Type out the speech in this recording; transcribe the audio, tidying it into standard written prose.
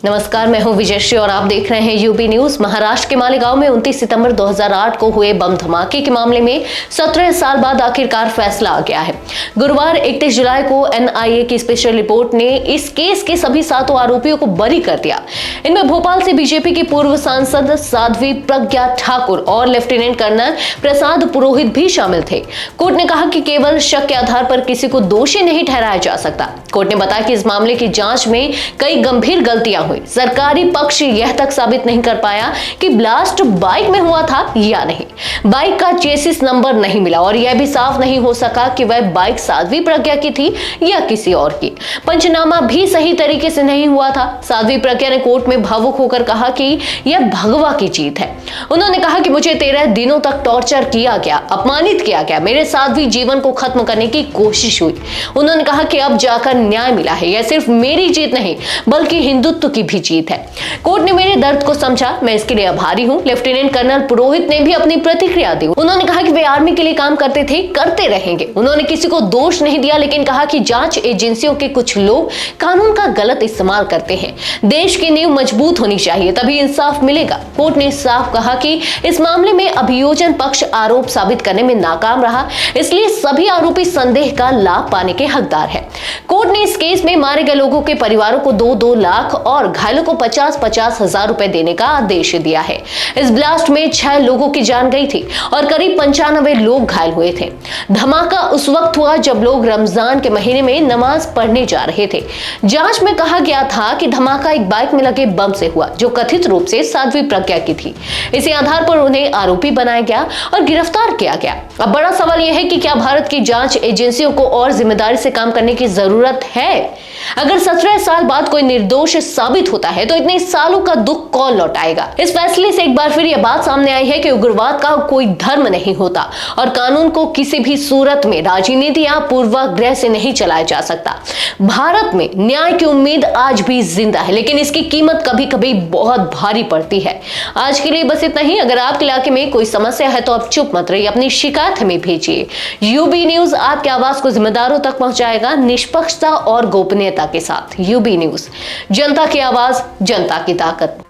नमस्कार, मैं हूं विजयश्री और आप देख रहे हैं यूबी न्यूज। महाराष्ट्र के मालेगांव में 29 सितंबर 2008 को हुए बम धमाके के मामले में 17 साल बाद आखिरकार फैसला आ गया है। गुरुवार 31 जुलाई को एनआईए की स्पेशल रिपोर्ट ने इस केस के सभी 7 आरोपियों को बरी कर दिया। इनमें भोपाल से बीजेपी की पूर्व सांसद साध्वी प्रज्ञा ठाकुर और लेफ्टिनेंट कर्नल प्रसाद पुरोहित भी शामिल थे। कोर्ट ने कहा कि केवल शक के आधार पर किसी को दोषी नहीं ठहराया जा सकता। कोर्ट ने बताया कि इस मामले की जांच में कई गंभीर गलतियां हुई। सरकारी पक्ष यह तक साबित नहीं कर पाया कि ब्लास्ट बाइक में हुआ था या नहीं। बाइक का चेसिस नंबर नहीं मिला और यह भी साफ नहीं हो सका कि वह बाइक साध्वी प्रज्ञा की थी या किसी और की। पंचनामा भी सही तरीके से नहीं हुआ था। साध्वी प्रज्ञा ने कोर्ट में भावुक होकर कहा कि यह भगवा की जीत है। उन्होंने कहा कि मुझे 13 दिनों तक टॉर्चर किया गया, अपमानित किया गया, मेरे साध्वी जीवन को खत्म करने की कोशिश हुई। उन्होंने कहा कि अब जाकर न्याय मिला है। यह सिर्फ मेरी जीत नहीं बल्कि हिंदुत्व की भी जीत है। कोर्ट ने मेरे दर्द को समझा, मैं इसके लिए आभारी हूं। लेफ्टिनेंट कर्नल पुरोहित ने भी अपनी प्रतिक्रिया दी। उन्होंने कहा कि वे आर्मी के लिए काम करते थे, करते रहेंगे। उन्होंने किसी को दोष नहीं दिया, लेकिन कहा कि जांच एजेंसियों के कुछ लोग कानून का गलत इस्तेमाल करते हैं। देश की नींव मजबूत होनी चाहिए, तभी इंसाफ मिलेगा। कोर्ट ने साफ कहा कि इस मामले में अभियोजन पक्ष आरोप साबित करने में नाकाम रहा, इसलिए सभी आरोपी संदेह का लाभ पाने के हकदार है। कोर्ट ने इस केस में मारे गए लोगों के परिवारों को 2-2 लाख और घायलों को 50-50 हजार रुपए देने का आदेश दिया है। इस ब्लास्ट में 6 लोगों की जान गई थी और करीब 95 लोग घायल हुए थे। धमाका उस वक्त हुआ जब लोग रमजान के महीने में नमाज पढ़ने जा रहे थे। जांच में कहा गया था कि धमाका एक बाइक में लगे बम से हुआ, जो कथित रूप से साध्वी प्रज्ञा की थी। इसी आधार पर उन्हें आरोपी बनाया गया और गिरफ्तार किया गया। अब बड़ा सवाल यह है कि क्या भारत की जांच एजेंसियों को और जिम्मेदारी से काम करने की जरूरत है? अगर 17 साल बाद कोई निर्दोष साबित होता है तो इतने सालों का दुख कौन लौटाएगा? इस फैसले से एक बार फिर यह बात सामने आई है कि उग्रवाद का कोई धर्म नहीं होता और कानून को किसी भी सूरत में राजनीति या पूर्वाग्रह से नहीं चलाया जा सकता। भारत में न्याय की उम्मीद आज भी जिंदा है, लेकिन इसकी कीमत कभी कभी बहुत भारी पड़ती है। आज के लिए बस इतना ही। अगर आपके इलाके में कोई समस्या है तो आप चुप मत रहिए, अपनी शिकायत हमें भेजिए। यूबी न्यूज आपकी आवाज को जिम्मेदारों तक पहुंचाएगा, निष्पक्षता और गोपनीयता के साथ। यूबी न्यूज, जनता की आवाज, जनता की ताकत।